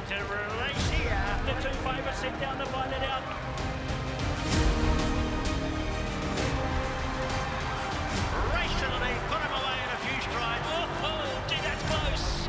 to release here. The two favourites set down to find it out. Race to the lead, put him away in a few strides. Oh, gee, that's close.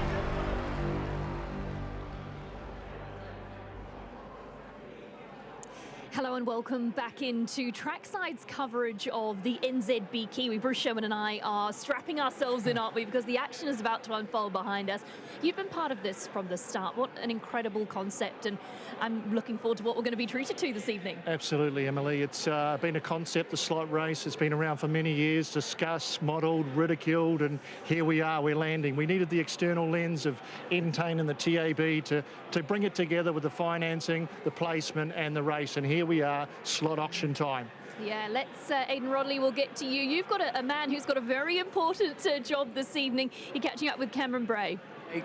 Hello and welcome back into Trackside's coverage of the NZB Kiwi. Bruce Sherman and I are strapping ourselves in, aren't we? Because the action is about to unfold behind us. You've been part of this from the start. What an incredible concept, and I'm looking forward to what we're going to be treated to this evening. Absolutely, Emily. It's been a concept, the slot race. It's been around for many years, discussed, modelled, ridiculed, and here we are, we're landing. We needed the external lens of Entain and the TAB to bring it together with the financing, the placement and the race, and here we are, slot auction time. Yeah, let's, Aidan Rodley, we'll get to you. You've got a man who's got a very important job this evening. You're catching up with Cameron Bray.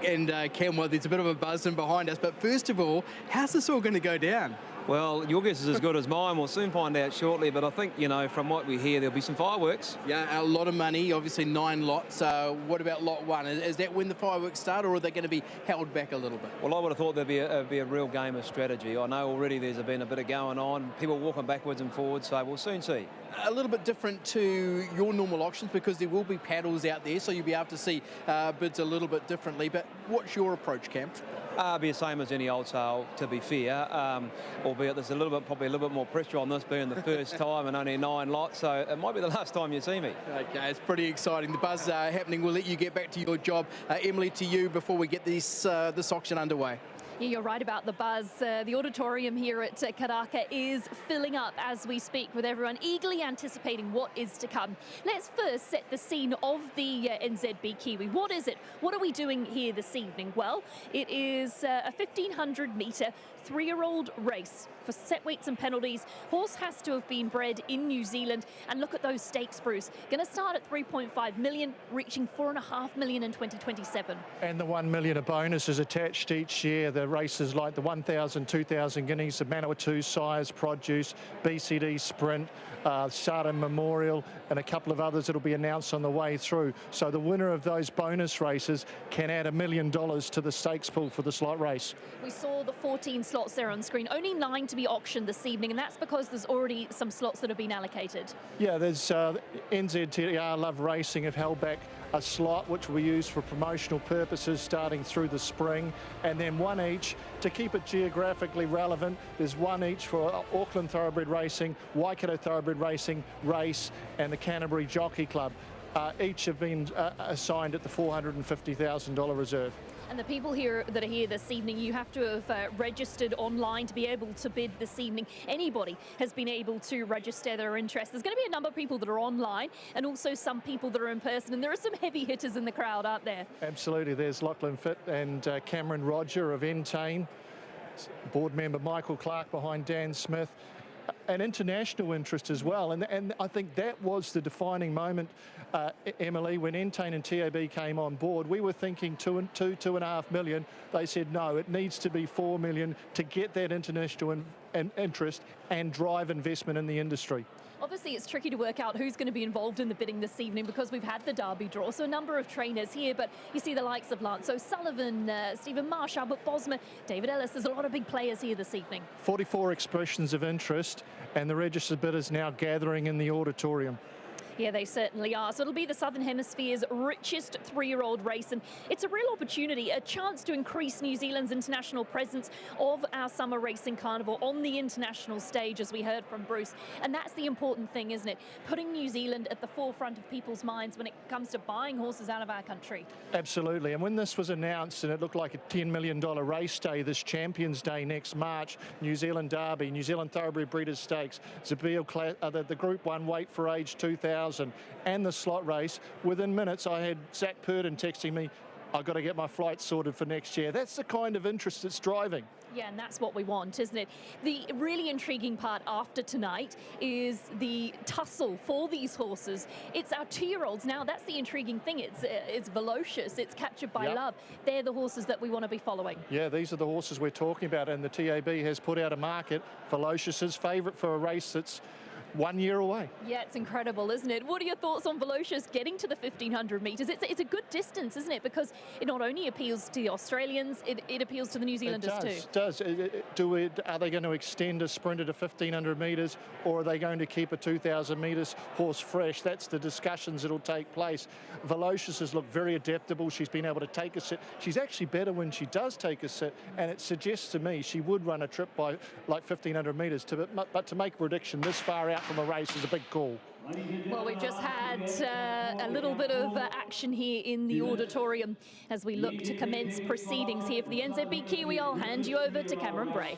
And Cam, well, there's a bit of a buzzing behind us, but first of all, how's this all going to go down? Well, your guess is as good as mine. We'll soon find out shortly, but I think, you know, from what we hear, there'll be some fireworks. Yeah, a lot of money, obviously 9 lots. What about lot 1? Is that when the fireworks start, or are they going to be held back a little bit? Well, I would have thought there'd be a real game of strategy. I know already there's been a bit of going on, people walking backwards and forwards, so we'll soon see. A little bit different to your normal auctions because there will be paddles out there, so you'll be able to see bids a little bit differently. But what's your approach, Cam? It'll be the same as any old sale, to be fair, albeit there's probably a little bit more pressure on this being the first time and only 9 lots, so it might be the last time you see me. Okay, it's pretty exciting. The buzz happening. We'll let you get back to your job. Emily, to you before we get this auction underway. Yeah, you're right about the buzz. The auditorium here at Karaka is filling up as we speak, with everyone eagerly anticipating what is to come. Let's first set the scene of the NZB Kiwi. What is it? What are we doing here this evening? Well, it is a 1,500 metre 3-year-old race for set weights and penalties. Horse has to have been bred in New Zealand, and look at those stakes, Bruce. Going to start at 3.5 million, reaching 4.5 million in 2027. And the 1 million of bonuses attached each year. The races like the 1,000, 2,000 guineas, the Manawatu Sires Produce, BCD Sprint, Sada Memorial, and a couple of others that'll be announced on the way through. So the winner of those bonus races can add $1 million to the stakes pool for the slot race. We saw the 14 slots there on screen, only 9 to be auctioned this evening, and that's because there's already some slots that have been allocated. Yeah, there's NZTR Love Racing have held back a slot which we use for promotional purposes starting through the spring, and then 1 each to keep it geographically relevant. There's 1 each for Auckland Thoroughbred Racing, Waikato Thoroughbred Racing Race, and the Canterbury Jockey Club. Each have been assigned at the $450,000 reserve. And the people here that are here this evening, you have to have registered online to be able to bid this evening. Anybody has been able to register their interest. There's going to be a number of people that are online and also some people that are in person. And there are some heavy hitters in the crowd, aren't there? Absolutely. There's Lachlan Fitt and Cameron Roger of Entain. Board member Michael Clark behind Dan Smith. An international interest as well, and I think that was the defining moment, Emily, when Entain and TAB came on board. We were thinking 2.5 million. They said no, it needs to be 4 million to get that international interest and drive investment in the industry. Obviously, it's tricky to work out who's going to be involved in the bidding this evening because we've had the Derby draw, so a number of trainers here, but you see the likes of Lance O'Sullivan, Stephen Marsh, Albert Bosma, David Ellis. There's a lot of big players here this evening. 44 expressions of interest, and the registered bidders now gathering in the auditorium. Yeah, they certainly are. So it'll be the Southern Hemisphere's richest 3-year-old race, and it's a real opportunity, a chance to increase New Zealand's international presence of our summer racing carnival on the international stage, as we heard from Bruce. And that's the important thing, isn't it? Putting New Zealand at the forefront of people's minds when it comes to buying horses out of our country. Absolutely. And when this was announced, and it looked like a $10 million race day, this Champions Day next March, New Zealand Derby, New Zealand Thoroughbred Breeders' Stakes, the Group 1 Weight for Age 2000, and the slot race, within minutes I had Zach Purden texting me, I've got to get my flight sorted for next year. That's the kind of interest it's driving. Yeah, and that's what we want, isn't it? The really intriguing part after tonight is the tussle for these horses. It's our 2-year-olds now. That's the intriguing thing. It's Velocious. It's Captured by Love. They're the horses that we want to be following. Yeah, these are the horses we're talking about, and the TAB has put out a market. Velocious is favourite for a race that's 1 year away. Yeah, it's incredible, isn't it? What are your thoughts on Velocious getting to the 1,500 metres? It's a good distance, isn't it? Because it not only appeals to the Australians, it appeals to the New Zealanders too. It does. Are they going to extend a sprinter to 1,500 metres, or are they going to keep a 2,000 metres horse fresh? That's the discussions that'll take place. Velocious has looked very adaptable. She's been able to take a sit. She's actually better when she does take a sit, and it suggests to me she would run a trip by like 1,500 metres. But to make a prediction this far out from a race is a big call. Well, we've just had a little bit of action here in the auditorium as we look to commence proceedings here for the NZB Kiwi. I'll hand you over to Cameron Bray.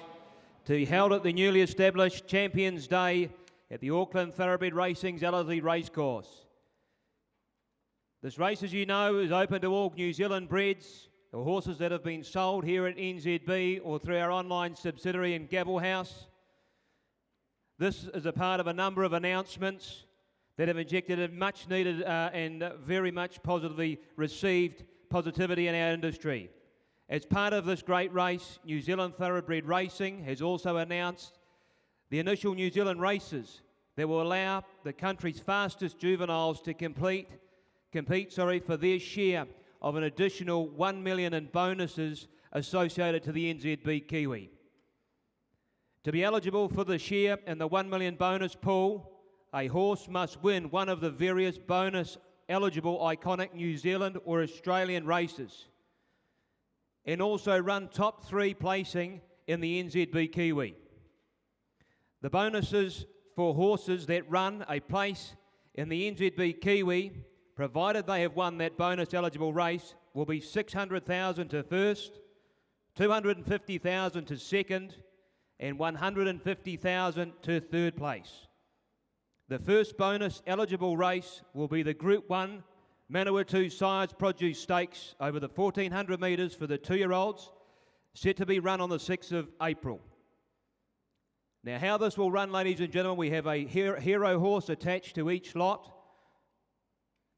To be held at the newly established Champions Day at the Auckland Thoroughbred Racing's Ellerslie Racecourse. This race, as you know, is open to all New Zealand breds or horses that have been sold here at NZB or through our online subsidiary in Gavel House. This is a part of a number of announcements that have injected a much needed and very much positively received positivity in our industry. As part of this great race, New Zealand Thoroughbred Racing has also announced the initial New Zealand races that will allow the country's fastest juveniles to compete for their share of an additional $1 million in bonuses associated to the NZB Kiwi. To be eligible for the share in the $1 million bonus pool, a horse must win one of the various bonus eligible iconic New Zealand or Australian races and also run top 3 placing in the NZB Kiwi. The bonuses for horses that run a place in the NZB Kiwi, provided they have won that bonus eligible race, will be $600,000 to first, $250,000 to second, and $150,000 to third place. The first bonus eligible race will be the Group 1 Manawatu Sires Produce Stakes over the 1,400 metres for the 2-year-olds, set to be run on the 6th of April. Now, how this will run, ladies and gentlemen, we have a hero horse attached to each lot.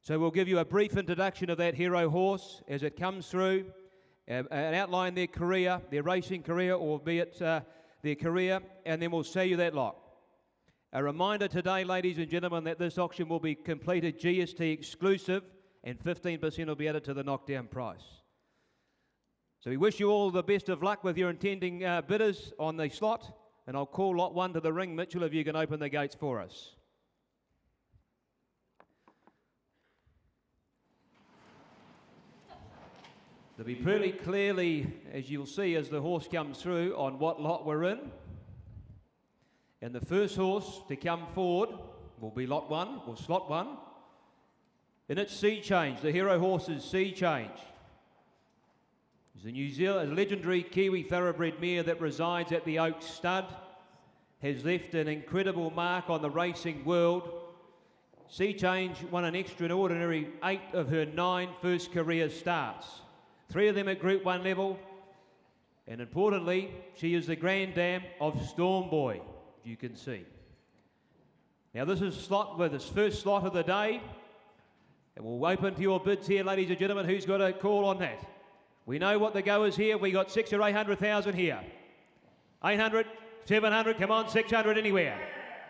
So we'll give you a brief introduction of that hero horse as it comes through, and outline their career, their racing career, albeit their career, and then we'll show you that lot. A reminder today, ladies and gentlemen, that this auction will be completed GST exclusive and 15% will be added to the knockdown price. So we wish you all the best of luck with your intending bidders on the slot, and I'll call lot 1 to the ring. Mitchell, if you can open the gates for us. To be pretty clearly, as you'll see as the horse comes through, on what lot we're in. And the first horse to come forward will be lot 1, or slot 1. In its Sea Change, the hero horse's Sea Change. It's a New Zealand, a legendary Kiwi thoroughbred mare that resides at the Oaks Stud, has left an incredible mark on the racing world. Sea Change won an extraordinary 8 of her 9 first career starts. 3 of them at Group 1 level, and importantly, she is the granddam of Storm Boy, you can see. Now this is slot with this first slot of the day, and we'll open to your bids here, ladies and gentlemen. Who's got a call on that? We know what the go is here. We got 600 or 800,000 here. 800, 700, come on, 600 anywhere.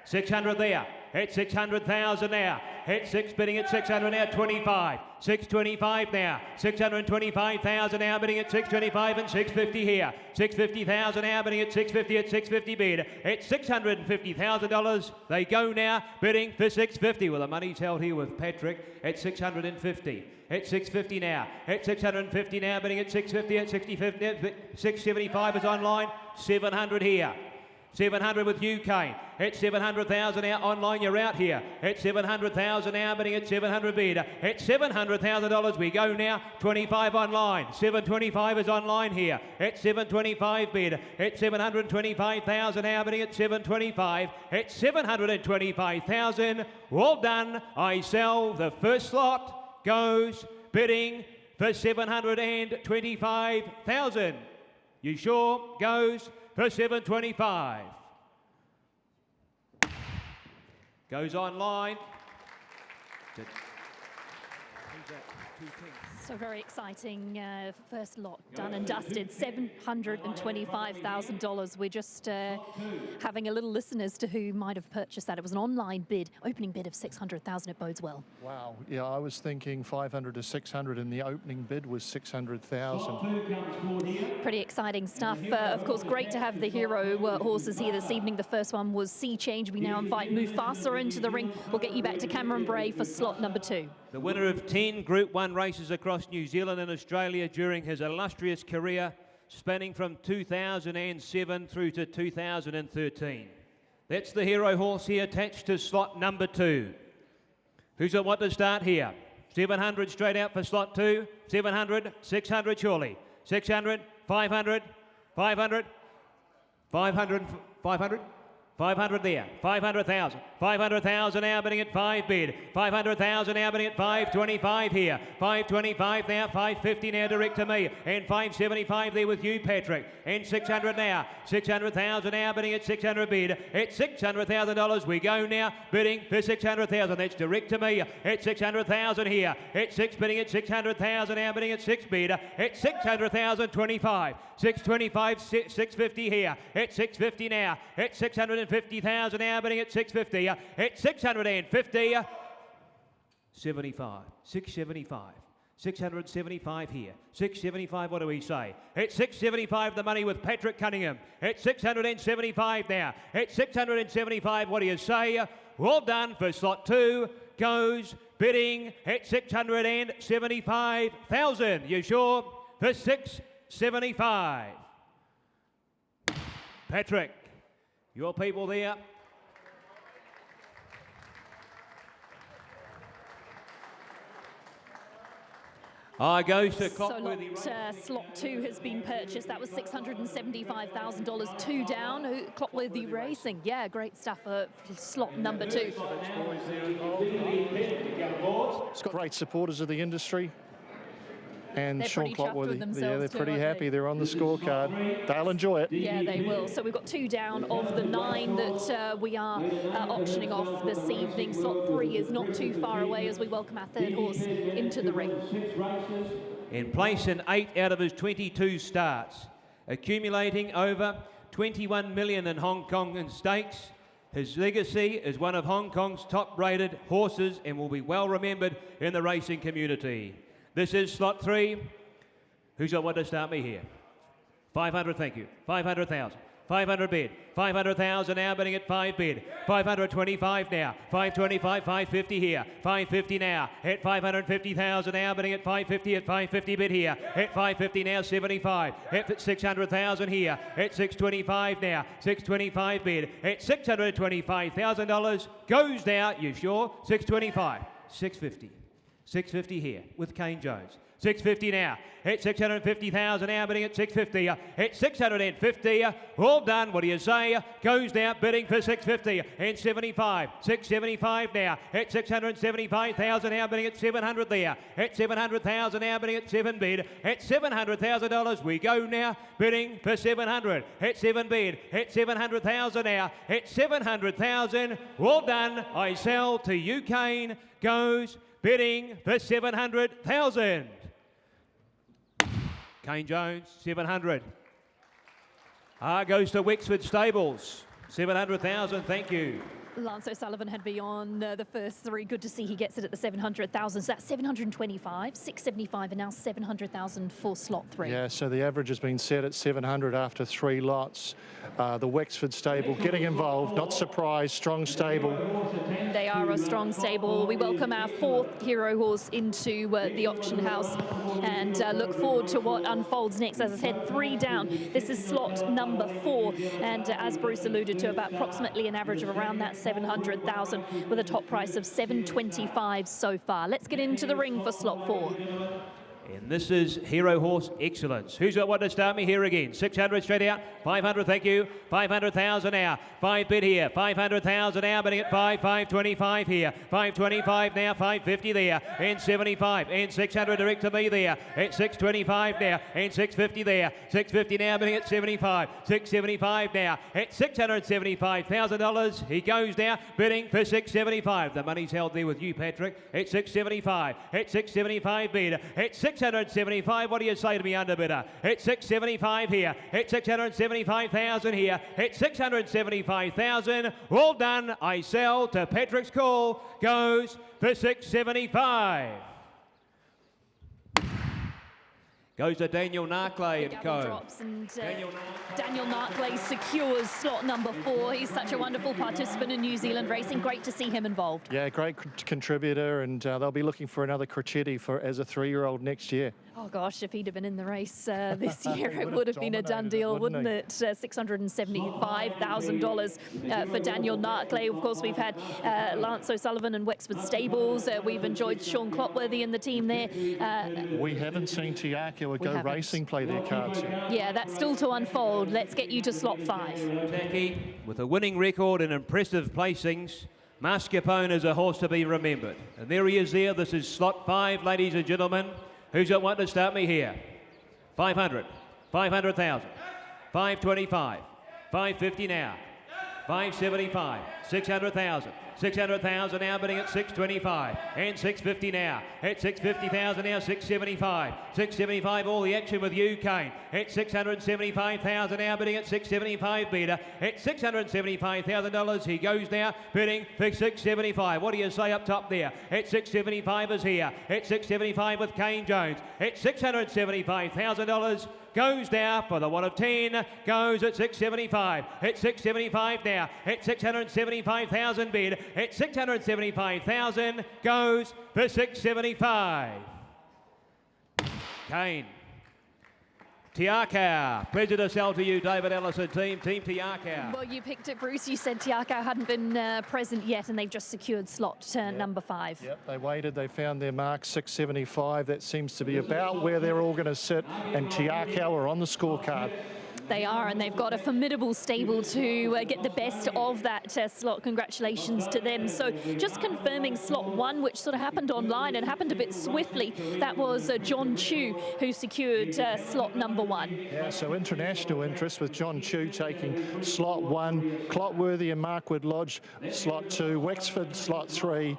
600 there. Hit 600,000 now. Hit 6, bidding at 600 now, 25. 625 now. 625,000 now, bidding at 625 and 650 here. 650,000 now, bidding at 650 at 650 bid. At $650,000, they go now, bidding for 650. Well, the money's held here with Patrick at 650. At 650 now. At 650 now, bidding at 650 at 675 is online. 700 here. 700 with you, Kane. At 700,000 out online, you're out here. At 700,000 now, bidding at 700 bid. At $700,000 we go now. 25 online. 725 is online here. At 725 bid. At 725,000 now, bidding at 725. At 725,000. Well done. I sell. The first slot goes bidding for 725,000. You sure? Goes for 725. Goes online. Who's that? 2 10. So very exciting first lot done and dusted, $725,000. We're just having a little listen as to who might have purchased that. It was an online bid, opening bid of $600,000. It bodes well. Wow. Yeah, I was thinking 500 to 600, and the opening bid was 600,000. Pretty exciting stuff. Of course, great to have the hero horses here this evening. The first one was Sea Change. We now invite Mufasa into the ring. We'll get you back to Cameron Bray for slot number 2. The winner of 10 Group 1 races across New Zealand and Australia during his illustrious career, spanning from 2007 through to 2013. That's the hero horse here attached to slot number 2. Who's at what to start here? 700 straight out for slot 2. 700, 600 surely. 600, 500, 500, 500, 500. 500 there, 500,000, 500,000 now bidding at 5 bid, 500,000 now bidding at 525 here, 525 now, 550 now direct to me, and 575 there with you, Patrick, and 600 now, 600,000 now bidding at 600 bid, at $600,000 we go now, bidding for 600,000, that's direct to me, at 600,000 here, at 6 bidding at 600,000 now bidding at 6 bid, at 600,000, 25, 625, 650 here, at 650 now, at 650,000 now bidding at 650, at 650, 75, 675. 675 here, 675, what do we say? At 675 the money with Patrick Cunningham, at 675 now, at 675, what do you say? Well done for slot 2, goes bidding at 675,000, you sure? For 675. Patrick, your people there. Goes to Clockworthy. Slot 2 has been purchased. That was $675,000. 2 down. Clockworthy Racing. Yeah, great stuff for slot number 2. It's got great supporters of the industry. And they're Sean Clockworthy, yeah, they're pretty happy. They're on the scorecard. They'll enjoy it. Yeah, they will. So we've got 2 down of the 9 that we are auctioning off this evening. Slot 3 is not too far away as we welcome our third horse into the ring. In place in 8 out of his 22 starts, accumulating over 21 million in Hong Kong and stakes. His legacy is one of Hong Kong's top-rated horses and will be well remembered in the racing community. This is slot 3. Who's got what to start me here? 500, thank you. 500,000. 500 bid. 500,000 now bidding at 5 bid. 525 now. 525, 550 here. 550 now. At 550,000 now bidding at 550 at 550 bid here. At 550 now 75. At 600,000 here. At 625 now. 625 bid. At $625,000 goes now. You sure? 625. 650. 650 here with Kane Jones. 650 now. At 650,000 now bidding at 650. At 650. All done. What do you say? Goes now bidding for 650 and 75. 675 now. At 675,000 now bidding at 700 there. At 700,000 now bidding at 7 bid. At $700,000 we go now bidding for 700. At 7 bid. At 700,000 now. At 700,000. All done. I sell to you, Kane. Goes bidding for 700,000. Kane Jones, 700. Goes to Wexford Stables, 700,000, thank you. Lance O'Sullivan had been on the first 3. Good to see he gets it at the 700,000. So that's 725, 675, and now 700,000 for slot 3. Yeah, so the average has been set at 700 after 3 lots. The Wexford stable getting involved, not surprised, strong stable. They are a strong stable. We welcome our 4th hero horse into the auction house and look forward to what unfolds next. As I said, 3 down. This is slot number 4, and as Bruce alluded to, about approximately an average of around that 700,000 with a top price of 725 so far. Let's get into the ring for slot 4. And this is Hero Horse Excellence. Who's got what to start me here again? 600 straight out. 500, thank you. 500,000 now. 5 bid here. 500,000 now, bidding at 5. 525 here. 525 now. 550 there. And 75. And 600 direct to me there. At 625 now. And 650 there. 650 now, bidding at 75. 675 now. At $675,000. He goes now, bidding for 675. The money's held there with you, Patrick. At 675. At 675 bid. At 6 675. What do you say to me, underbidder? It's 675 here. It's 675,000 here. It's 675,000. All done. I sell to Patrick's call. Goes for 675. Goes to Daniel Narkley and Gavel co. drops and Daniel Narkley secures slot number 4. He's such a wonderful participant in New Zealand racing. Great to see him involved. Yeah, great contributor, and they'll be looking for another Crecchetti as a 3-year-old next year. Oh gosh, if he'd have been in the race this year, it would have been a done deal, wouldn't it? $675,000 for Daniel Narkley. Of course, we've had Lance O'Sullivan and Wexford Stables. We've enjoyed Sean Clotworthy in the team there. We haven't seen Tiaka or Go Racing play their cards yet. Yeah, that's still to unfold. Let's get you to slot 5. Taki, with a winning record and impressive placings, Mascarpone is a horse to be remembered. And there he is there. This is slot 5, ladies and gentlemen. Who's got one to start me here? 500, 500,000, 525, 550 now, 575, 600,000. 600,000 now, bidding at 625 and 650 now. At 650,000 now, 675. 675, all the action with you, Kane. At 675,000 now, bidding at 675 beater. At $675,000, he goes now, bidding for 675. What do you say up top there? At 675 is here. At 675 with Kane Jones. At $675,000. Goes now for the 1 of 10, goes at 675. At 675 now, at 675,000 bid. At 675,000, goes for 675. Kane. Tiaka. Pleasure to sell to you, David Ellison, Team Tiaka. Well, you picked it, Bruce. You said Tiaka hadn't been present yet, and they've just secured slot number 5. Yep, they waited, they found their mark, 675. That seems to be about where they're all going to sit, and Tiaka are on the scorecard. They are, and they've got a formidable stable to get the best of that slot. Congratulations to them. So just confirming slot 1, which sort of happened online and happened a bit swiftly. That was John Chu who secured slot number 1. Yeah, so international interest with John Chu taking slot 1, Clotworthy and Markwood Lodge slot 2, Wexford slot 3.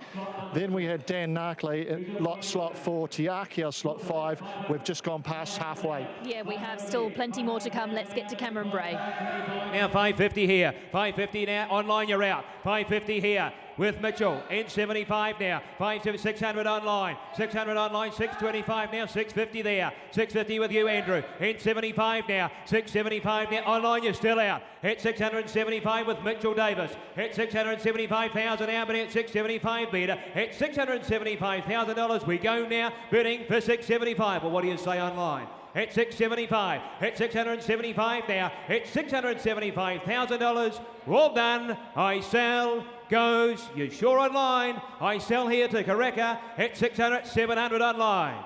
Then we had Dan Narkley slot 4, Tiaka slot 5. We've just gone past halfway. Yeah, we have still plenty more to come. Let's get to Cameron Bray. Now 550 here, 550 now, online you're out, 550 here with Mitchell, N75 now, 600 online, 625 now, 650 there, 650 with you Andrew, N75 now, 675 now, online you're still out, at 675 with Mitchell Davis, at 675,000 now, bidding at 675 beater, at $675,000 we go now, bidding for 675, well what do you say online? At 675, at 675 now, at $675,000. All done. I sell. Goes. You sure online? I sell here to Kareka at 600, 700 online.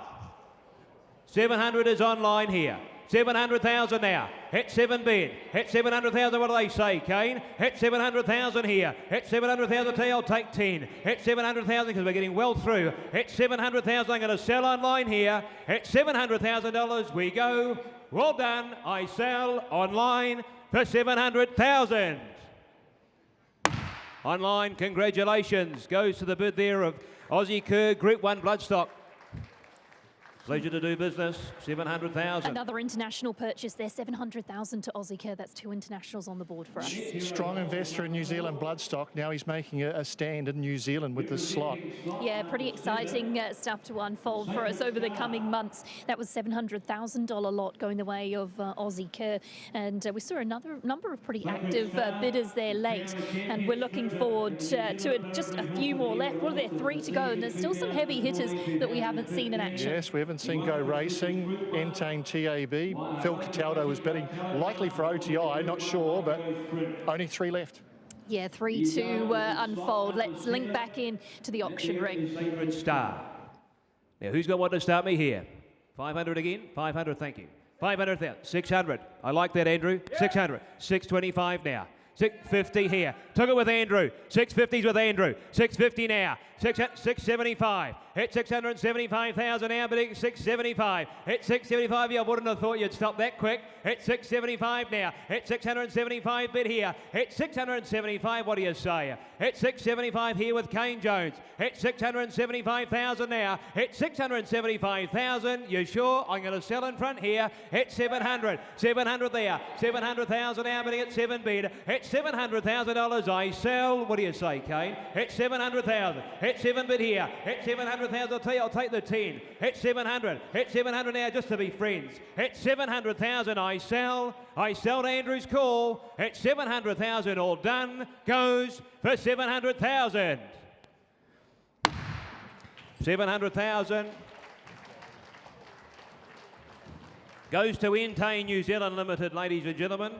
700 is online here. 700,000 now. Hit 7 bid. Hit 700,000. What do they say, Kane? Hit 700,000 here. Hit 700,000. I'll take 10. Hit 700,000 because we're getting well through. Hit 700,000. I'm going to sell online here. Hit $700,000. We go. Well done. I sell online for 700,000. Online, congratulations. Goes to the bid there of Aussie Kerr Group 1 Bloodstock. Pleasure to do business, 700,000. Another international purchase there, 700,000 to Aussie Care. That's 2 internationals on the board for us. Strong investor in New Zealand Bloodstock. Now he's making a stand in New Zealand with this slot. Yeah, pretty exciting stuff to unfold for us over the coming months. That was $700,000 lot going the way of Aussie Care. And we saw another number of pretty active bidders there late. And we're looking forward to just a few more left. What are there? 3 to go. And there's still some heavy hitters that we haven't seen in action. Yes, we haven't seen Go Racing, Entain TAB. Phil Cataldo was bidding likely for OTI, not sure, but only 3 left. Yeah, 3 to unfold. Let's link back in to the auction ring. Sacred Star. Now, who's got one to start me here? 500 again? 500, thank you. 500,000. 600. I like that, Andrew. 600. 625 now. 650 here. Took it with Andrew. 650s with Andrew. 650 now. 675. Hit 675,000 now, bidding 675. Hit 675. I wouldn't have thought you'd stop that quick. Hit 675 now. Hit 675 bid here. Hit 675. What do you say? Hit 675 here with Kane Jones. Hit 675,000 now. Hit 675,000. You sure? I'm going to sell in front here. Hit 700. 700 there. 700,000 now, bidding at 7 bid. Hit $700,000. I sell. What do you say, Kane? Hit 700,000. Hit 7 bid here. Hit 700,000. I'll tell you, I'll take the 10. Hit 700. Hit 700 now, just to be friends. Hit 700,000. I sell. I sell to Andrew's call. Hit 700,000. All done. Goes for 700,000. 700,000 goes to Entane New Zealand Limited, ladies and gentlemen.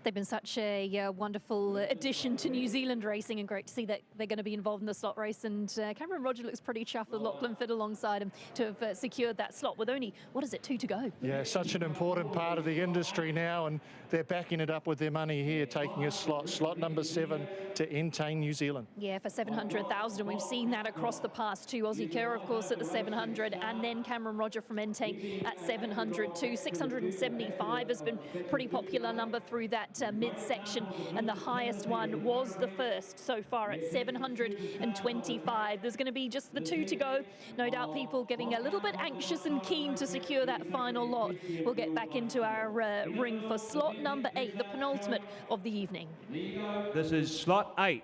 They've been such a wonderful addition to New Zealand racing, and great to see that they're going to be involved in the slot race. And Cameron Roger looks pretty chuffed with Lachlan Fitt alongside him to have secured that slot with only, what is it, 2 to go? Yeah, such an important part of the industry now, and they're backing it up with their money here, taking a slot number 7 to Entane New Zealand. Yeah, for 700,000, and we've seen that across the past too. Aussie Kerr, of course, at the 700, and then Cameron Roger from Entane at 700 too. 675 has been pretty popular number through that midsection, and the highest one was the first so far at 725. There's going to be just the 2 to go. No doubt people getting a little bit anxious and keen to secure that final lot. We'll get back into our ring for slot number 8, the penultimate of the evening. This is slot 8.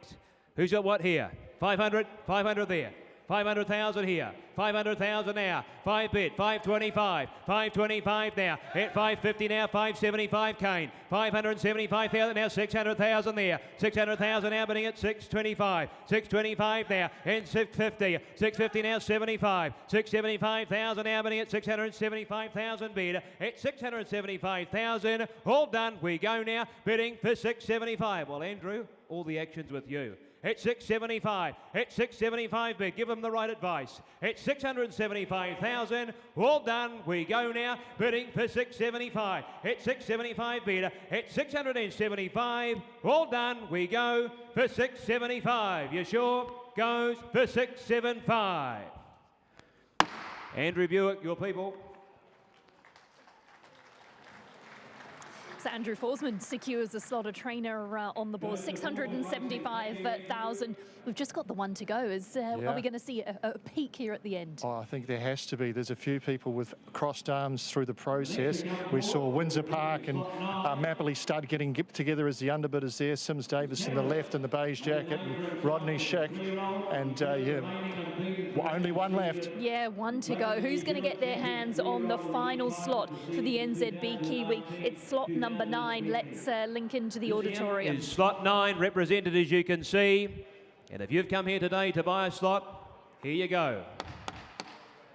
Who's got what here? 500, 500 there. 500,000 here, 500,000 now, 5 bid, 525, 525 now, hit 550 now, 575 Kane, 575,000 now, 600,000 there, 600,000 now, bidding at 625, 625 now, and 650, 650 now, 75, 675,000 now, bidding at 675,000 bid, at 675,000, all done, we go now, bidding for 675. Well, Andrew, all the action's with you. Hit 675, hit 675 bid, give them the right advice. Hit 675,000, all done, we go now, bidding for 675. Hit 675 bid, hit 675, all done, we go for 675. You sure? Goes for 675. Andrew Buick, your people. So Andrew Forsman secures a slot, a trainer on the board, 675,000. We've just got the 1 to go. Are we going to see a peak here at the end? Oh, I think there has to be. There's a few people with crossed arms through the process. We saw Windsor Park and Mapley Stud getting together as the underbidders there. Sims Davis in the left in the beige jacket, and Rodney Schick. And only 1 left. Yeah, 1 to go. Who's going to get their hands on the final slot for the NZB Kiwi? It's slot number 9. Let's link into the auditorium. Is slot 9 represented, as you can see. And if you've come here today to buy a slot, here you go.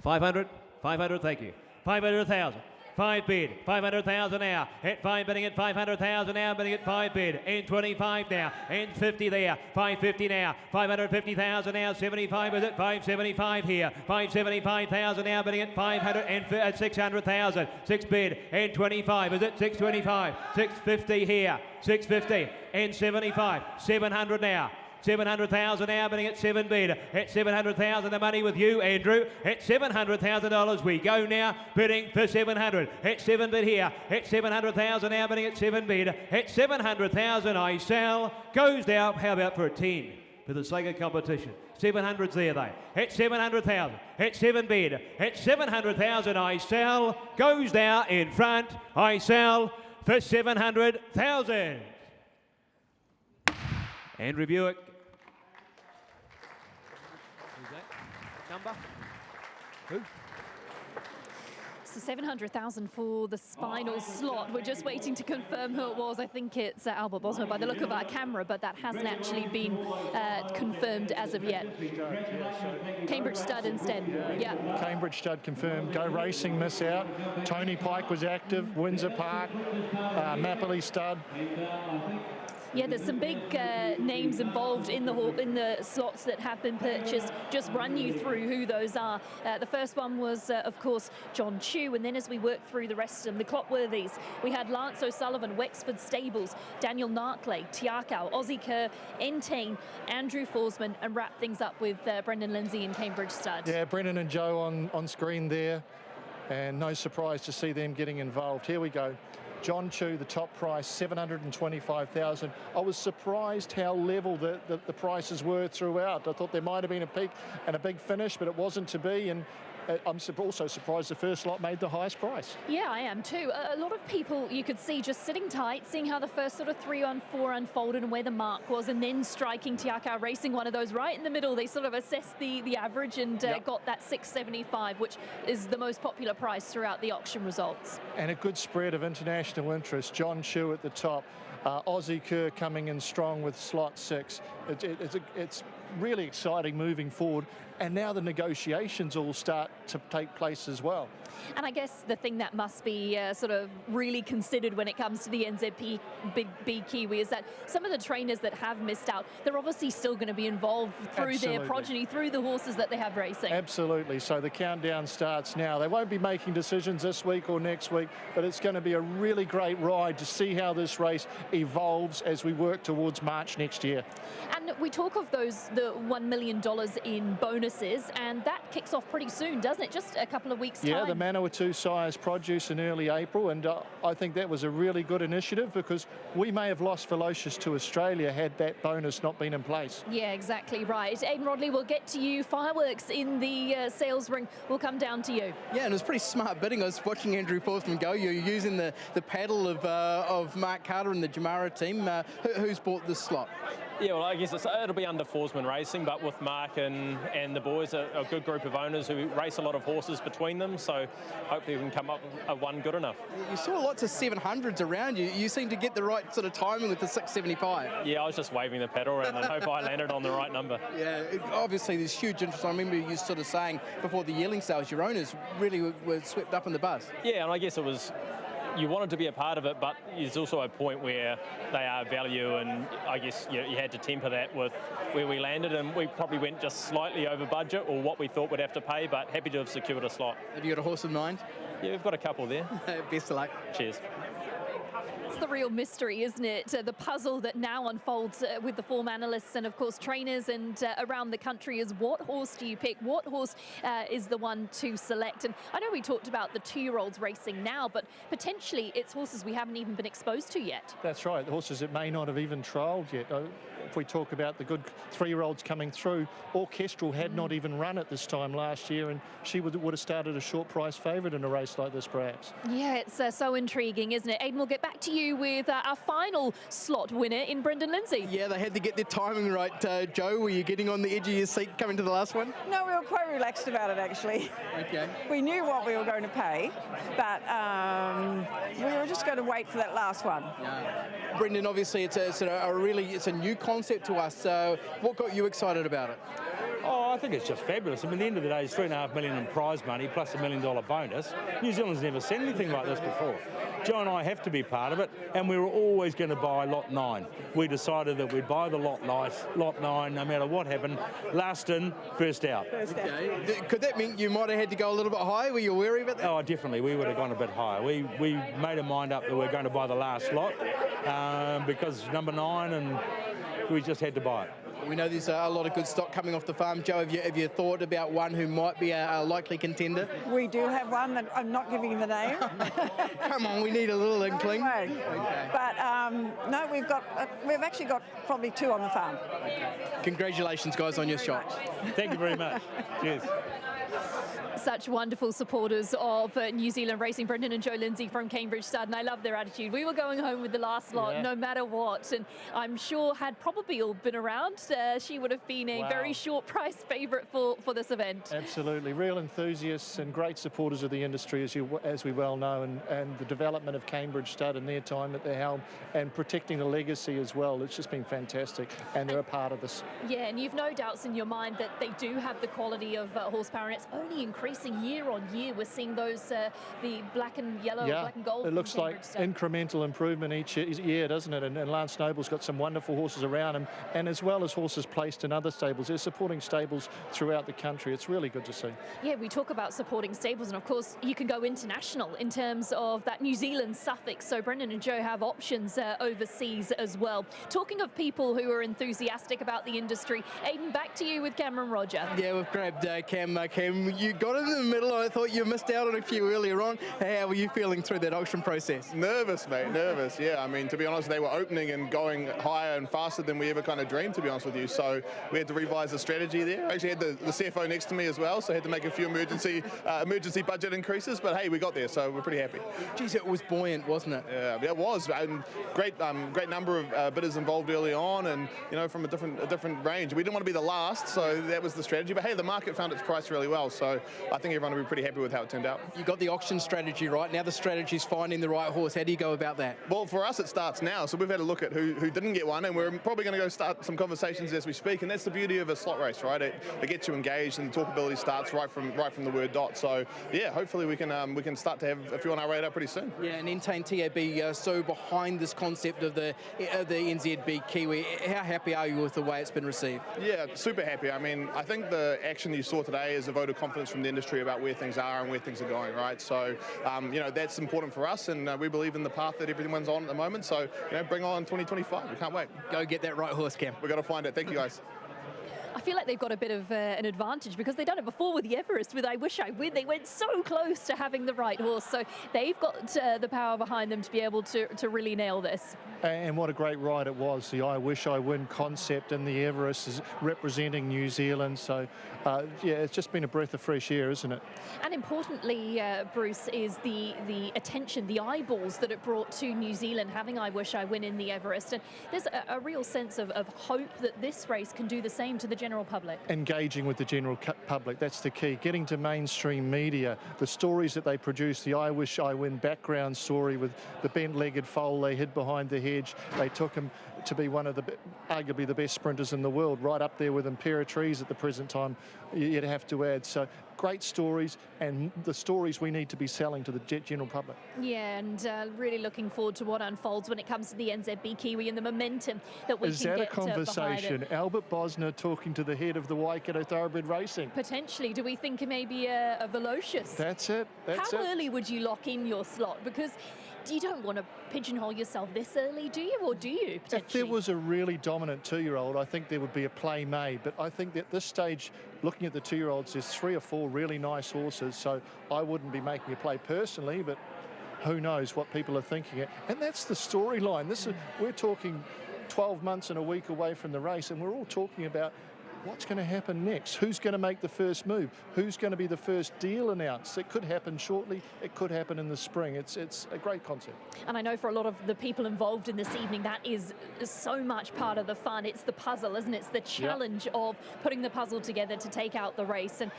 500, 500, thank you. 500,000. 5 bid, 500,000 now. Hit 5 bidding at 500,000 now, bidding at 5 bid. And 25 now, and 50 there. 550 now, 550,000 now. 75 is at 575 here. 575,000 now, bidding at 500 and 600,000. 6 bid and 25 is at 625. 650 here. 650 and 75. 700 now. 700,000 now, bidding at 7 bid. At 700,000, the money with you, Andrew. At $700,000, we go now, bidding for 700. At 7 bid here. At 700,000 now, bidding at 7 bid. At 700,000, I sell. Goes down. How about for a 10? For the sake of competition. 700's there, though. At 700,000. At 7 bid. At 700,000, I sell. Goes down in front. I sell for 700,000. Andrew Buick. Who's that? Number? Who? So 700,000 for the final slot. We're just waiting to confirm who it was. I think it's Albert Bosma by the look of our camera, but that hasn't actually been confirmed as of yet. Cambridge Stud instead. Yeah. Cambridge Stud confirmed. Go Racing miss out. Tony Pike was active. Windsor Park. Mapley Stud. Yeah, there's some big names involved in the slots that have been purchased. Just run you through who those are. The first one was, of course, John Chew, and then as we work through the rest of them, the Clotworthies, we had Lance O'Sullivan, Wexford Stables, Daniel Narkley, Tiakau, Aussie Kerr, Entain, Andrew Forsman, and wrap things up with Brendan Lindsay and Cambridge Stud. Yeah, Brendan and Joe on screen there, and no surprise to see them getting involved. Here we go. John Chew, the top price, 725,000. I was surprised how level the prices were throughout. I thought there might have been a peak and a big finish, but it wasn't to be. And I'm also surprised the first lot made the highest price. Yeah, I am too. A lot of people you could see just sitting tight, seeing how the first sort of 3 on 4 unfolded and where the mark was, and then striking Tiakau racing one of those right in the middle. They sort of assessed the average and got that 675, which is the most popular price throughout the auction results. And a good spread of international interest. John Chew at the top. Aussie Kerr coming in strong with slot 6. It's really exciting moving forward. And now the negotiations all start to take place as well. And I guess the thing that must be sort of really considered when it comes to the NZB Kiwi is that some of the trainers that have missed out, they're obviously still going to be involved through their progeny, through the horses that they have racing. Absolutely. So the countdown starts now. They won't be making decisions this week or next week, but it's going to be a really great ride to see how this race evolves as we work towards March next year. And we talk of the $1 million in bonuses, and that kicks off pretty soon, doesn't it? Just a couple of weeks' time. Yeah, the Manawatu sires produce in early April, and I think that was a really good initiative because we may have lost Velocious to Australia had that bonus not been in place. Yeah, exactly right. Aidan Rodley, we'll get to you. Fireworks in the sales ring will come down to you. Yeah, and it was pretty smart bidding. I was watching Andrew Forsman go. You're using the paddle of Mark Carter and the Jamara team. Who's bought this slot? Yeah, well, I guess it'll be under Forsman Racing, but with Mark and the boys, a good group of owners who race a lot of horses between them, so hopefully we can come up with one good enough. You saw lots of 700s around you. You seem to get the right sort of timing with the 675. Yeah, I was just waving the pedal around and hope I landed on the right number. Yeah, obviously there's huge interest. I remember you sort of saying before the yearling sales, your owners really were swept up in the buzz. Yeah, and I guess it was... You wanted to be a part of it, but there's also a point where they are value, and I guess you had to temper that with where we landed, and we probably went just slightly over budget or what we thought we'd have to pay, but happy to have secured a slot. Have you got a horse in mind? Yeah, we've got a couple there. Best of luck. Cheers. It's the real mystery, isn't it? The puzzle that now unfolds with the form analysts and, of course, trainers and around the country is what horse do you pick? What horse is the one to select? And I know we talked about the 2-year-olds racing now, but potentially it's horses we haven't even been exposed to yet. That's right, the horses that may not have even trialled yet. If we talk about the good 3-year-olds coming through, Orchestral had not even run at this time last year, and she would have started a short price favourite in a race like this, perhaps. Yeah, it's so intriguing, isn't it? Aidan, we'll get back to you with our final slot winner in Brendan Lindsay. Yeah, they had to get their timing right. Joe, were you getting on the edge of your seat coming to the last one? No, we were quite relaxed about it, actually. Okay. We knew what we were going to pay, but we were just going to wait for that last one. Yeah. Brendan, obviously it's a new concept to us. What got you excited about it? Oh, I think it's just fabulous. I mean, at the end of the day, it's $3.5 million in prize money plus $1 million bonus. New Zealand's never seen anything like this before. Joe and I have to be part of it, and we were always going to buy lot 9. We decided that we'd buy the lot 9, no matter what happened. Last in, first out. Okay. Could that mean you might have had to go a little bit higher? Were you wary about that? Oh, definitely. We would have gone a bit higher. We made a mind up that we were going to buy the last lot because number 9, and we just had to buy it. We know there's a lot of good stock coming off the farm. Joe, have you thought about one who might be a likely contender? We do have one that I'm not giving the name. Come on, we need a little inkling. Okay. But no, we've actually got probably 2 on the farm. Congratulations, guys, on your shot. Thank you very much. Cheers. Such wonderful supporters of New Zealand racing, Brendan and Joe Lindsay from Cambridge Stud, and I love their attitude. We were going home with the last lot, no matter what, and I'm sure had probably all been around she would have been a very short price favourite for this event. Absolutely, real enthusiasts and great supporters of the industry, as we well know, and the development of Cambridge Stud in their time at the helm and protecting the legacy as well. It's just been fantastic, and they're a part of this. Yeah, and you've no doubts in your mind that they do have the quality of horsepower, and it's only increasing year on year. We're seeing those, the black and yellow, black and gold. It looks like incremental improvement each year, doesn't it? And Lance Noble's got some wonderful horses around him, and as well as horses placed in other stables. They're supporting stables throughout the country. It's really good to see. Yeah, we talk about supporting stables, and of course you can go international in terms of that New Zealand suffix. So Brendan and Joe have options overseas as well. Talking of people who are enthusiastic about the industry, Aidan, back to you with Cameron Roger. Yeah, we've grabbed Cam. Cam, you got in the middle. I thought you missed out on a few earlier on. How were you feeling through that auction process? Nervous, mate, nervous. Yeah, I mean, to be honest, they were opening and going higher and faster than we ever kind of dreamed, to be honest with you. So we had to revise the strategy there. I actually had the CFO next to me as well, so I had to make a few emergency budget increases. But hey, we got there, so we're pretty happy. Geez, it was buoyant, wasn't it? Yeah, it was. And great number of bidders involved early on, and from a different range. We didn't want to be the last, so that was the strategy. But hey, the market found its price really well, so I think everyone will be pretty happy with how it turned out. You got the auction strategy right. Now the strategy is finding the right horse. How do you go about that? Well, for us, it starts now. So we've had a look at who didn't get one, and we're probably going to go start some conversations as we speak. And that's the beauty of a slot race, right? It gets you engaged, and the talkability starts right from the word dot. So yeah, hopefully we can start to have a few on our radar pretty soon. Yeah, and Entain TAB so behind this concept of the NZB Kiwi. How happy are you with the way it's been received? Yeah, super happy. I mean, I think the action you saw today is a vote of confidence from the industry about where things are and where things are going, right? So, that's important for us, and we believe in the path that everyone's on at the moment. So, bring on 2025. We can't wait. Go get that right horse, Cam. We've got to find it. Thank you, guys. I feel like they've got a bit of an advantage because they've done it before with the Everest with I Wish I Win. They went so close to having the right horse, so they've got the power behind them to be able to really nail this. And what a great ride it was. The I Wish I Win concept in the Everest is representing New Zealand. So, it's just been a breath of fresh air, isn't it? And importantly, Bruce, is the attention, the eyeballs that it brought to New Zealand, having I Wish I Win in the Everest. And there's a real sense of hope that this race can do the same to the general public. Engaging with the general public, that's the key. Getting to mainstream media, the stories that they produce, the I Wish I Win background story with the bent-legged foal they hid behind the hedge. They took him to be one of arguably the best sprinters in the world, right up there with Imperatrice at the present time, you'd have to add. So great stories, and the stories we need to be selling to the general public. Yeah, and really looking forward to what unfolds when it comes to the NZB Kiwi and the momentum that we can get behind it. Is that a conversation? Albert Bosner talking to the head of the Waikato Thoroughbred Racing? Potentially. Do we think maybe a Velocious? That's it. How early would you lock in your slot? Because you don't want to pigeonhole yourself this early, do you? Or do you, potentially? If there was a really dominant two-year-old, I think there would be a play made. But I think that at this stage, looking at the two-year-olds, there's 3 or 4 really nice horses. So I wouldn't be making a play personally, but who knows what people are thinking. And that's the storyline. We're talking 12 months and a week away from the race, and we're all talking about what's going to happen next? Who's going to make the first move? Who's going to be the first deal announced? It could happen shortly. It could happen in the spring. It's a great concept. And I know for a lot of the people involved in this evening, that is so much part of the fun. It's the puzzle, isn't it? It's the challenge of putting the puzzle together to take out the race. And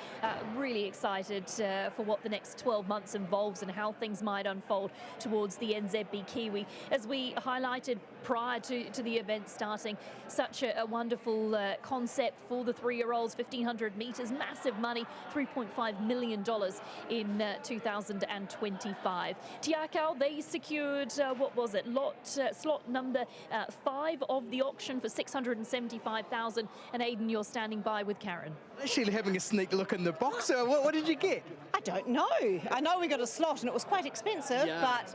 really excited for what the next 12 months involves and how things might unfold towards the NZB Kiwi. As we highlighted prior to the event starting, such a wonderful concept for the 3-year-olds, 1,500 metres, massive money, $3.5 million in 2025. Tiakau, they secured, slot number 5 of the auction for $675,000. And Aidan, you're standing by with Karen. Actually having a sneak look in the box. What did you get? I don't know. I know we got a slot and it was quite expensive, but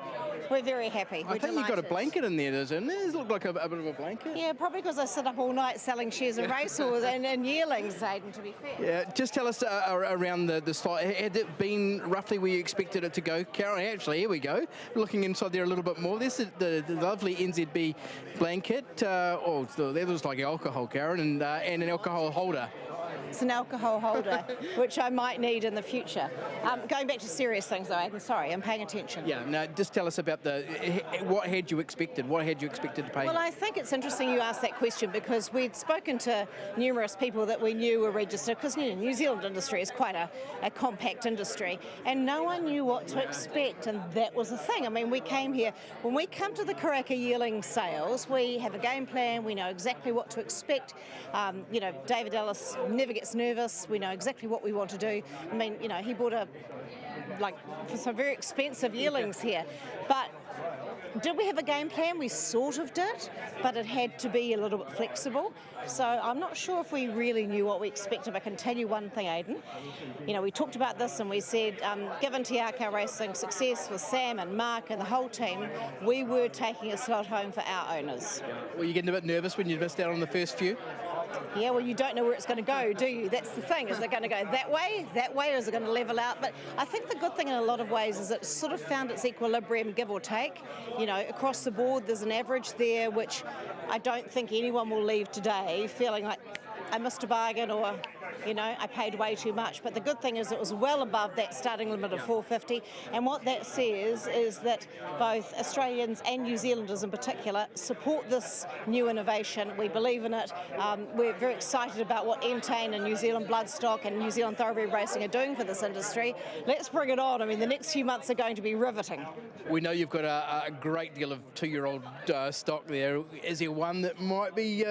we're very happy. I think you got a blanket in there, doesn't it? It looked like a bit of a blanket. Yeah, probably because I sit up all night selling shares of racehorses and yearlings, Aidan, to be fair. Yeah, just tell us around the slot. Had it been roughly where you expected it to go? Karen, actually, here we go. Looking inside there a little bit more. This is the lovely NZB blanket. That looks like alcohol, Karen, and an alcohol holder. it's an alcohol holder, which I might need in the future. Going back to serious things though, Aidan, sorry, I'm paying attention. Yeah, no, just tell us about what had you expected? What had you expected to pay? Well, I think it's interesting you asked that question because we'd spoken to numerous people that we knew were registered, because New Zealand industry is quite a compact industry, and no one knew what to expect, and that was the thing. I mean, we came here, when we come to the Karaka yearling sales, we have a game plan, we know exactly what to expect. David Ellis never gets nervous, we know exactly what we want to do. I mean, he bought for some very expensive yearlings here, but did we have a game plan? We sort of did, but it had to be a little bit flexible. So I'm not sure if we really knew what we expected, but I can tell you one thing, Aidan. We talked about this and we said, given TRK Racing success with Sam and Mark and the whole team, we were taking a slot home for our owners. Were you getting a bit nervous when you missed out on the first few? Yeah, well, you don't know where it's going to go, do you? That's the thing. Is it going to go that way, or is it going to level out? But I think the good thing in a lot of ways is it's sort of found its equilibrium, give or take. Across the board, there's an average there, which I don't think anyone will leave today feeling like I missed a bargain or, I paid way too much. But the good thing is it was well above that starting limit of $450. And what that says is that both Australians and New Zealanders in particular support this new innovation. We believe in it. We're very excited about what Entain and New Zealand Bloodstock and New Zealand Thoroughbred Racing are doing for this industry. Let's bring it on. I mean, the next few months are going to be riveting. We know you've got a great deal of 2-year-old stock there. Is there one that might be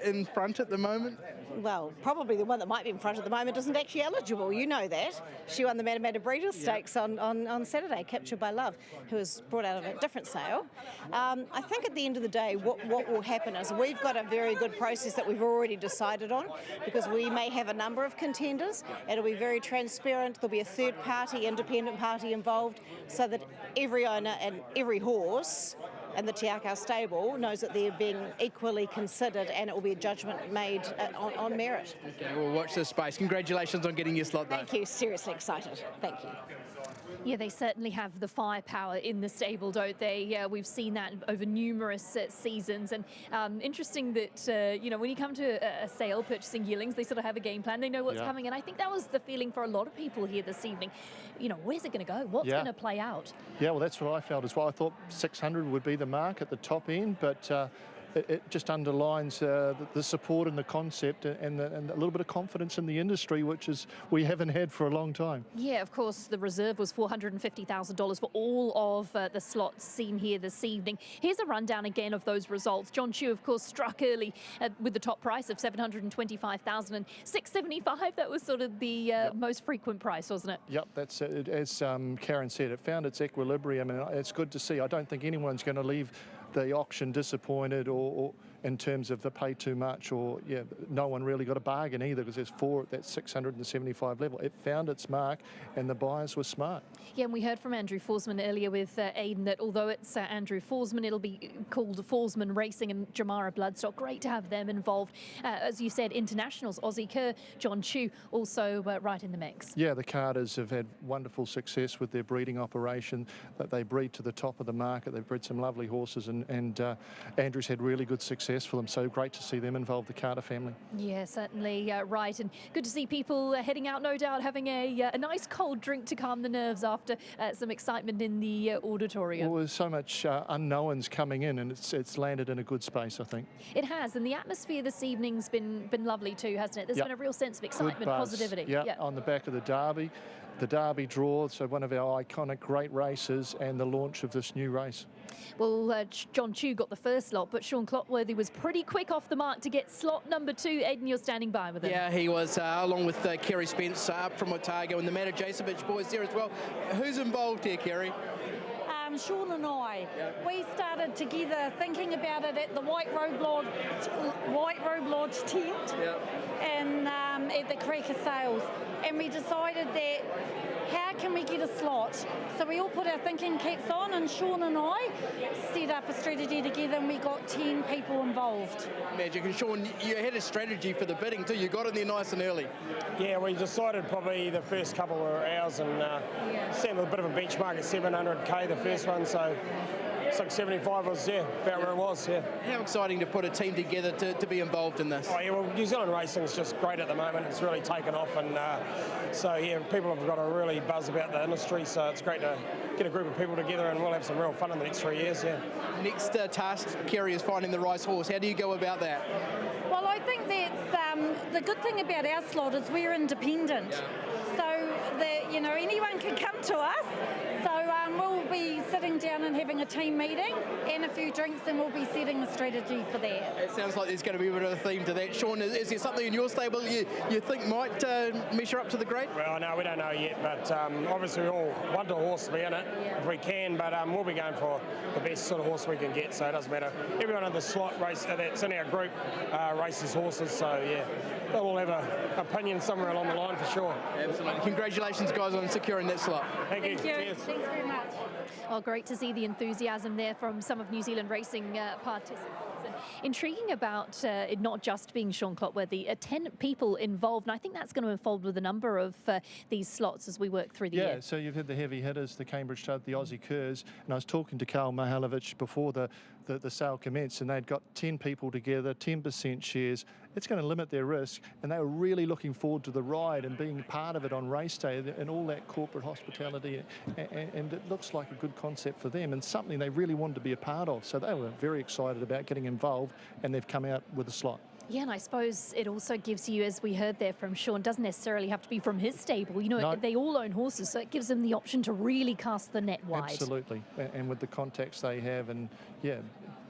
in front at the moment? Well, probably the one that might be in front at the moment isn't actually eligible. You know that. She won the Matamata Breeders' Stakes on Saturday, Captured by Love, who was brought out of a different sale. I think at the end of the day, what will happen is we've got a very good process that we've already decided on, because we may have a number of contenders. It'll be very transparent. There'll be a third party, independent party involved, so that every owner and every horse and the Te Akau stable knows that they're being equally considered, and it will be a judgment made on merit. Okay, we'll watch this space. Congratulations on getting your slot, though. Thank you. Seriously excited. Thank you. Yeah, they certainly have the firepower in the stable, don't they? We've seen that over numerous seasons. And interesting that, when you come to a sale purchasing yearlings, they sort of have a game plan. They know what's coming. And I think that was the feeling for a lot of people here this evening. Where's it going to go? What's going to play out? Yeah, well, that's what I felt as well. I thought 600 would be the mark at the top end, but it just underlines the support and the concept and a little bit of confidence in the industry, which we haven't had for a long time. Yeah, of course, the reserve was $450,000 for all of the slots seen here this evening. Here's a rundown again of those results. John Chu, of course, struck early with the top price of $725,000 and $675. That was sort of the most frequent price, wasn't it? Yep, that's it. As Karen said, it found its equilibrium, and it's good to see. I don't think anyone's going to leave the auction disappointed or in terms of the pay too much, or no one really got a bargain either, because there's 4 at that 675 level. It found its mark and the buyers were smart. Yeah, and we heard from Andrew Forsman earlier with Aidan that although it's Andrew Forsman, it'll be called Forsman Racing and Jamara Bloodstock. Great to have them involved. As you said, internationals, Aussie Kerr, John Chu, also right in the mix. Yeah, the Carters have had wonderful success with their breeding operation. That they breed to the top of the market. They've bred some lovely horses, and Andrew's had really good success for them. So great to see them involved, the Carter family. Yeah, certainly right. And good to see people heading out, no doubt, having a nice cold drink to calm the nerves after some excitement in the auditorium. Well, there's so much unknowns coming in, and it's landed in a good space, I think. It has, and the atmosphere this evening's been lovely too, hasn't it? There's been a real sense of excitement, positivity. Yeah, on the back of the Derby. The Derby draw, so one of our iconic great races, and the launch of this new race. Well, John Chu got the first slot, but Sean Clotworthy was pretty quick off the mark to get slot number 2. Aidan, you're standing by with him. Yeah, he was, along with Kerry Spence up from Otago, and the Matt Jasevich boys there as well. Who's involved here, Kerry? Sean and I, we started together thinking about it at the White Robe Lodge tent and at the Karaka sales, and we decided that how can we get a slot? So we all put our thinking caps on, and Sean and I set up a strategy together, and we got 10 people involved. Magic. And Sean, you had a strategy for the bidding too. You got in there nice and early. Yeah, we decided probably the first couple of hours, and set a bit of a benchmark at 700k the first one, so 675 was, about where it was, How exciting to put a team together to be involved in this. Oh, yeah, well, New Zealand racing is just great at the moment. It's really taken off, and so, people have got a really buzz about the industry, so it's great to get a group of people together, and we'll have some real fun in the next 3 years, Next task, Kerry, is finding the right horse. How do you go about that? Well, I think that's the good thing about our slot is we're independent. So that, anyone can come to us. So we'll be sitting down and having a team meeting and a few drinks, and we'll be setting a strategy for that. It sounds like there's going to be a bit of a theme to that. Sean, is there something in your stable you think might measure up to the grade? Well, no, we don't know yet, but obviously we all want a horse to be in it if we can, but we'll be going for the best sort of horse we can get, so it doesn't matter. Everyone in the slot race that's in our group races horses, so they'll all have an opinion somewhere along the line for sure. Absolutely. Congratulations, guys, on securing that slot. Thank you. Cheers. Thanks very much. Oh, great to see the enthusiasm there from some of New Zealand racing participants. And intriguing about it not just being Sean Clotworthy, 10 people involved, and I think that's going to unfold with a number of these slots as we work through the year. Yeah, so you've had the heavy hitters, the Cambridge Stud, the Aussie Curs, and I was talking to Karl Mihalovic before the sale commenced, and they'd got 10 people together, 10% shares. It's going to limit their risk, and they were really looking forward to the ride and being part of it on race day and all that corporate hospitality, and it looks like a good concept for them and something they really wanted to be a part of. So they were very excited about getting involved, and they've come out with a slot. Yeah, and I suppose it also gives you, as we heard there from Sean, doesn't necessarily have to be from his stable. No. They all own horses, so it gives them the option to really cast the net wide. Absolutely, and with the contacts they have, and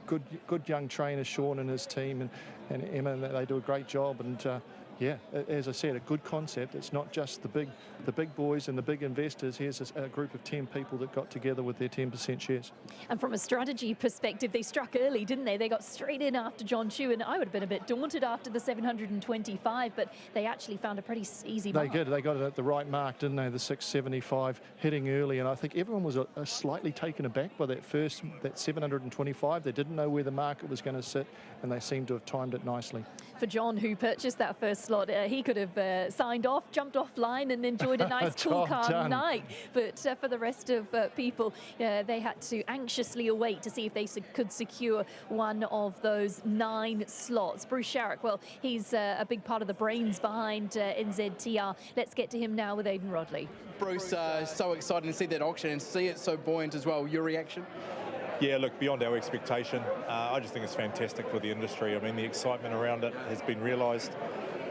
good young trainer, Sean and his team, and Emma, they do a great job. And as I said, a good concept. It's not just the big boys and the big investors. Here's a group of 10 people that got together with their 10% shares. And from a strategy perspective, they struck early, didn't they? They got straight in after John Chu, and I would have been a bit daunted after the 725, but they actually found a pretty easy mark. They did. They got it at the right mark, didn't they? The 675 hitting early, and I think everyone was slightly taken aback by that 725. They didn't know where the market was going to sit, and they seemed to have timed it nicely. For John, who purchased that first slot, he could have signed off, jumped offline and enjoyed a nice cool, calm night. But for the rest of people, they had to anxiously await to see if they could secure one of those 9 slots. Bruce Sharrock, well, he's a big part of the brains behind NZTR. Let's get to him now with Aidan Rodley. Bruce, so exciting to see that auction and see it so buoyant as well. Your reaction? Yeah, look, beyond our expectation. I just think it's fantastic for the industry. I mean, the excitement around it has been realised.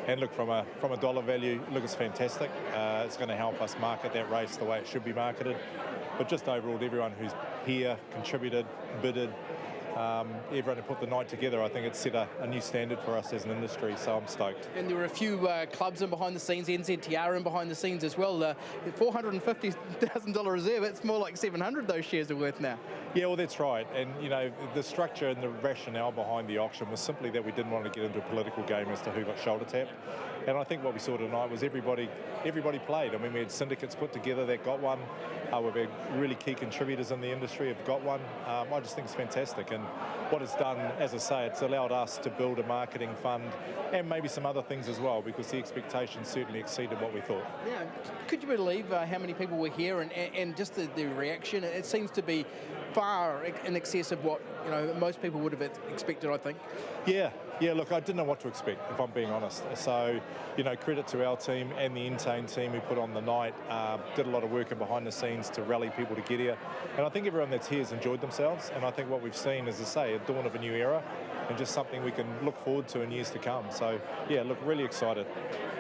And look, from a dollar value, look, it's fantastic. It's going to help us market that race the way it should be marketed. But just overall, everyone who's here, contributed, bidded, everyone who put the night together, I think it's set a new standard for us as an industry, so I'm stoked. And there were a few clubs in behind the scenes, NZTR in behind the scenes as well. The $450,000 reserve, it's more like 700 those shares are worth now. Yeah, well, that's right. And, the structure and the rationale behind the auction was simply that we didn't want to get into a political game as to who got shoulder tapped. And I think what we saw tonight was everybody played. I mean, we had syndicates put together that got one. We've had really key contributors in the industry have got one. I just think it's fantastic. And what it's done, as I say, it's allowed us to build a marketing fund and maybe some other things as well, because the expectations certainly exceeded what we thought. Yeah, could you believe how many people were here and just the reaction? It seems to be far in excess of what most people would have expected, I think. Yeah, look, I didn't know what to expect, if I'm being honest. So, credit to our team and the Entain team who put on the night, did a lot of work in behind the scenes to rally people to get here. And I think everyone that's here has enjoyed themselves. And I think what we've seen, as I say, a dawn of a new era and just something we can look forward to in years to come. So, yeah, look, really excited.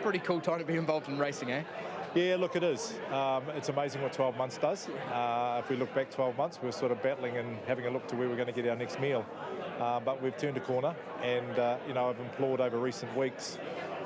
Pretty cool time to be involved in racing, eh? Yeah, look, it is. It's amazing what 12 months does. If we look back 12 months, we're sort of battling and having a look to where we're going to get our next meal. But we've turned a corner, and I've implored over recent weeks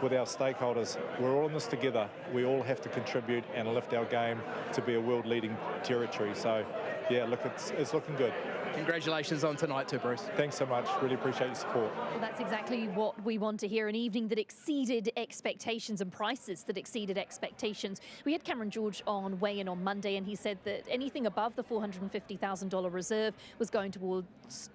with our stakeholders, we're all in this together. We all have to contribute and lift our game to be a world-leading territory. So, yeah, look, it's looking good. Congratulations on tonight too, Bruce. Thanks so much. Really appreciate your support. Well, that's exactly what we want to hear. An evening that exceeded expectations and prices that exceeded expectations. We had Cameron George on weigh-in on Monday, and he said that anything above the $450,000 reserve was going towards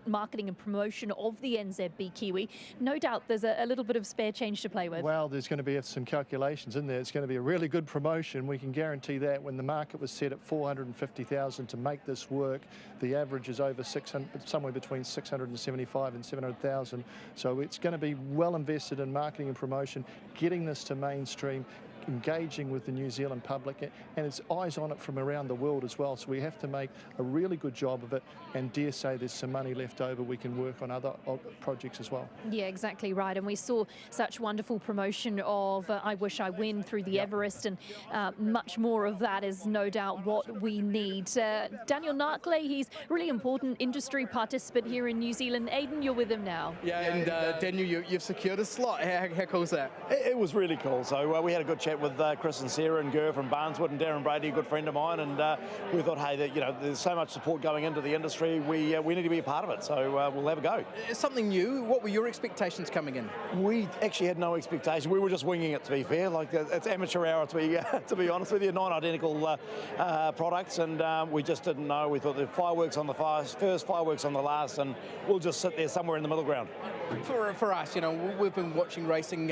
marketing and promotion of the NZB Kiwi. No doubt there's a little bit of spare change to play with. Well, there's going to be some calculations in there. It's going to be a really good promotion. We can guarantee that. When the market was set at $450,000 to make this work, the average is over somewhere between 675 and 700,000. So it's going to be well invested in marketing and promotion, getting this to mainstream, engaging with the New Zealand public, and it's eyes on it from around the world as well. So we have to make a really good job of it, and dare say there's some money left over we can work on other projects as well. Yeah, exactly right. And we saw such wonderful promotion of I Wish I Win through the Everest, and much more of that is no doubt what we need. Daniel Narkley, he's a really important industry participant here in New Zealand. Aidan, you're with him now. Yeah, and Daniel, you've secured a slot. How cool is that? It was really cool. So we had a good chat with Chris and Sarah and Ger from Barneswood, and Darren Brady, a good friend of mine, and we thought, hey, that, there's so much support going into the industry, we need to be a part of it, so we'll have a go. It's something new. What were your expectations coming in? We actually had no expectation. We were just winging it, to be fair. Like, it's amateur hour, to be honest with you, 9 identical products, and we just didn't know. We thought the fireworks on the first, fireworks on the last, and we'll just sit there somewhere in the middle ground. For us, we've been watching racing,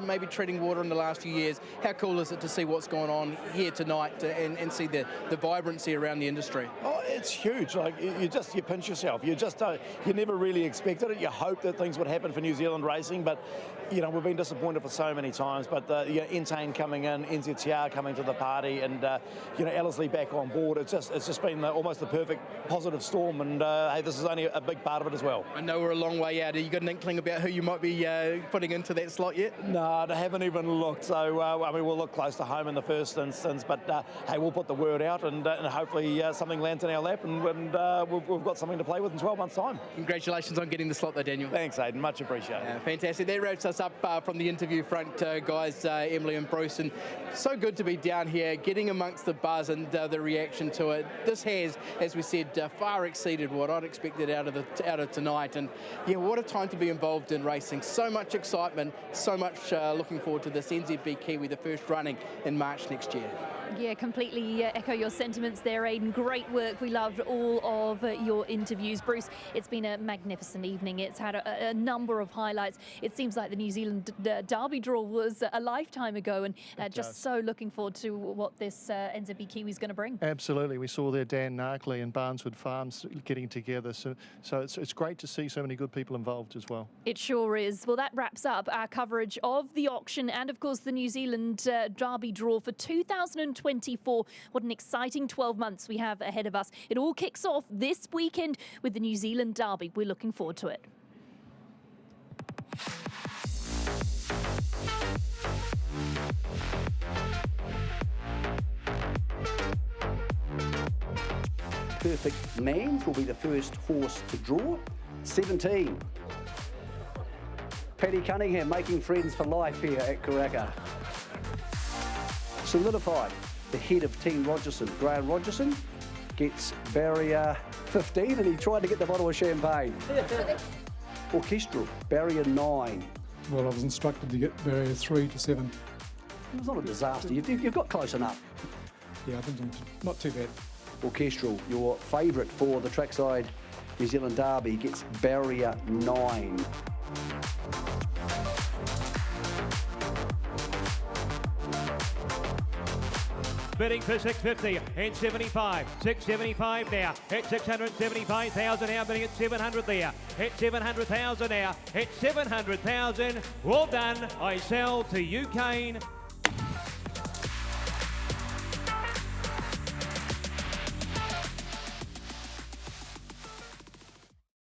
maybe treading water in the last few years. How cool is it to see what's going on here tonight and see the vibrancy around the industry? Oh, it's huge. Like, you pinch yourself. You just don't, you never really expected it. You hope that things would happen for New Zealand racing, but we've been disappointed for so many times. But Entain coming in, NZTR coming to the party, and Ellerslie back on board. It's just been almost the perfect positive storm. And hey, this is only a big part of it as well. I know we're a long way out. Have you got an inkling about who you might be putting into that slot yet? No, I haven't even looked. So we'll look close to home in the first instance. But hey, we'll put the word out, and hopefully something lands in our lap, and we've got something to play with in 12 months' time. Congratulations on getting the slot there, Daniel. Thanks, Aidan. Much appreciated. Fantastic. That wraps us up from the interview front, guys, Emily and Bruce. And so good to be down here, getting amongst the buzz and the reaction to it. This has, as we said, far exceeded what I'd expected out of tonight. And yeah, what a time to be involved in racing. So much excitement, so much looking forward to this NZB Kiwi, the first running in March next year. Yeah, completely echo your sentiments there, Aidan. Great work. We loved all of your interviews. Bruce, it's been a magnificent evening. It's had a number of highlights. It seems like the New Zealand Derby draw was a lifetime ago, and just so looking forward to what this NZB Kiwi is going to bring. Absolutely. We saw there Dan Narkley and Barneswood Farms getting together. So it's great to see so many good people involved as well. It sure is. Well, that wraps up our coverage of the auction and, of course, the New Zealand Derby draw for 2024. What an exciting 12 months we have ahead of us. It all kicks off this weekend with the New Zealand Derby. We're looking forward to it. Perfect Man's will be the first horse to draw. 17. Paddy Cunningham making friends for life here at Karaka. Solidified. The head of Team Rogerson, Graham Rogerson, gets barrier 15, and he tried to get the bottle of champagne. Orchestral, barrier 9. Well, I was instructed to get barrier 3 to 7. It was not a disaster. You've got close enough. Yeah, I think not too bad. Orchestral, your favourite for the trackside New Zealand Derby, gets barrier 9. Bidding for 650 and 75, 675 now, at 675,000 now, bidding at 700 there, at 700,000 now, at 700,000, well done, I sell to you, Kane.